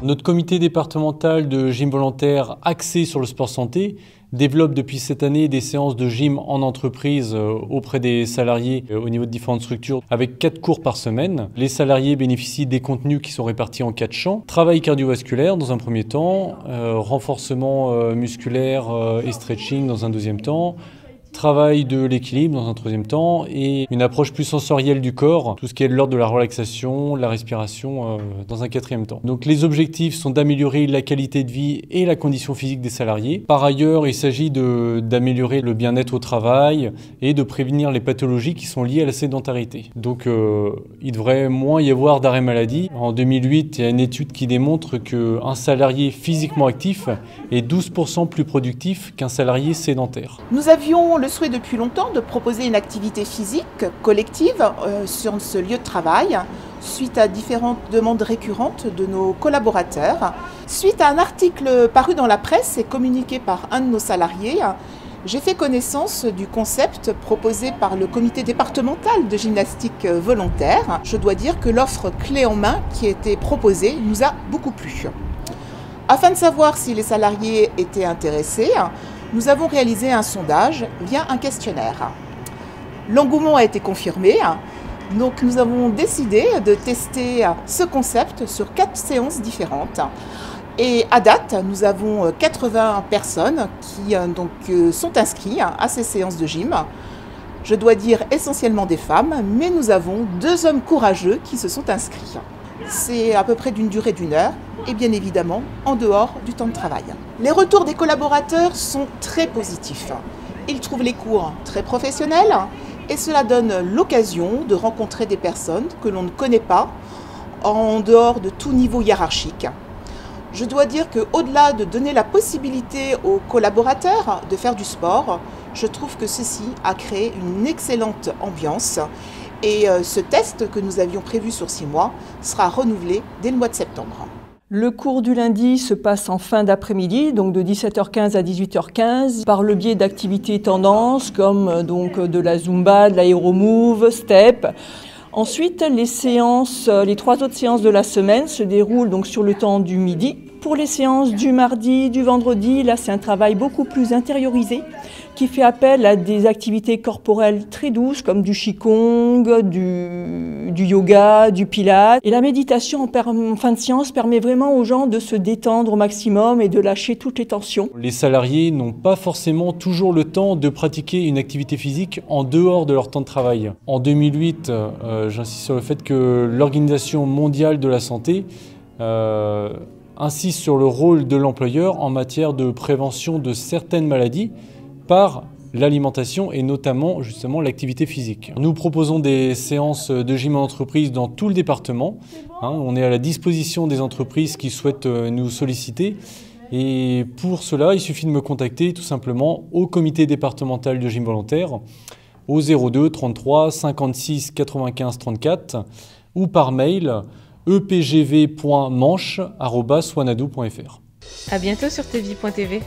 Notre comité départemental de gym volontaire axé sur le sport santé développe depuis cette année des séances de gym en entreprise auprès des salariés au niveau de différentes structures avec 4 cours par semaine. Les salariés bénéficient des contenus qui sont répartis en 4 champs. Travail cardiovasculaire dans un premier temps, renforcement musculaire et stretching dans un deuxième temps, travail de l'équilibre dans un troisième temps et une approche plus sensorielle du corps, tout ce qui est de l'ordre de la relaxation, la respiration dans un quatrième temps. Donc les objectifs sont d'améliorer la qualité de vie et la condition physique des salariés. Par ailleurs, il s'agit d'améliorer le bien-être au travail et de prévenir les pathologies qui sont liées à la sédentarité. Donc il devrait moins y avoir d'arrêt maladie. En 2008, il y a une étude qui démontre qu'un salarié physiquement actif est 12% plus productif qu'un salarié sédentaire. Nous avions le souhait depuis longtemps de proposer une activité physique collective sur ce lieu de travail suite à différentes demandes récurrentes de nos collaborateurs. Suite à un article paru dans la presse et communiqué par un de nos salariés, j'ai fait connaissance du concept proposé par le comité départemental de gymnastique volontaire. Je dois dire que l'offre clé en main qui a été proposée nous a beaucoup plu. Afin de savoir si les salariés étaient intéressés, nous avons réalisé un sondage via un questionnaire. L'engouement a été confirmé, donc nous avons décidé de tester ce concept sur 4 séances différentes. Et à date, nous avons 80 personnes qui sont inscrites à ces séances de gym. Je dois dire essentiellement des femmes, mais nous avons 2 hommes courageux qui se sont inscrits. C'est à peu près d'une durée d'1 heure et bien évidemment en dehors du temps de travail. Les retours des collaborateurs sont très positifs. Ils trouvent les cours très professionnels et cela donne l'occasion de rencontrer des personnes que l'on ne connaît pas en dehors de tout niveau hiérarchique. Je dois dire qu'au-delà de donner la possibilité aux collaborateurs de faire du sport, je trouve que ceci a créé une excellente ambiance. Et ce test que nous avions prévu sur 6 mois sera renouvelé dès le mois de septembre. Le cours du lundi se passe en fin d'après-midi, donc de 17h15 à 18h15, par le biais d'activités tendances comme de la Zumba, de l'aéromove, step. Ensuite, les 3 autres séances de la semaine se déroulent donc sur le temps du midi. Pour les séances du mardi, du vendredi, là c'est un travail beaucoup plus intériorisé qui fait appel à des activités corporelles très douces comme du qigong, du yoga, du pilates. Et la méditation en fin de séance permet vraiment aux gens de se détendre au maximum et de lâcher toutes les tensions. Les salariés n'ont pas forcément toujours le temps de pratiquer une activité physique en dehors de leur temps de travail. En 2008, j'insiste sur le fait que l'Organisation mondiale de la santé insiste sur le rôle de l'employeur en matière de prévention de certaines maladies par l'alimentation et notamment justement l'activité physique. Nous proposons des séances de gym en entreprise dans tout le département. On est à la disposition des entreprises qui souhaitent nous solliciter. Et pour cela, il suffit de me contacter tout simplement au comité départemental de gym volontaire au 02 33 56 95 34 ou par mail epgv.manche@swanadoo.fr. À bientôt sur tvie.tv.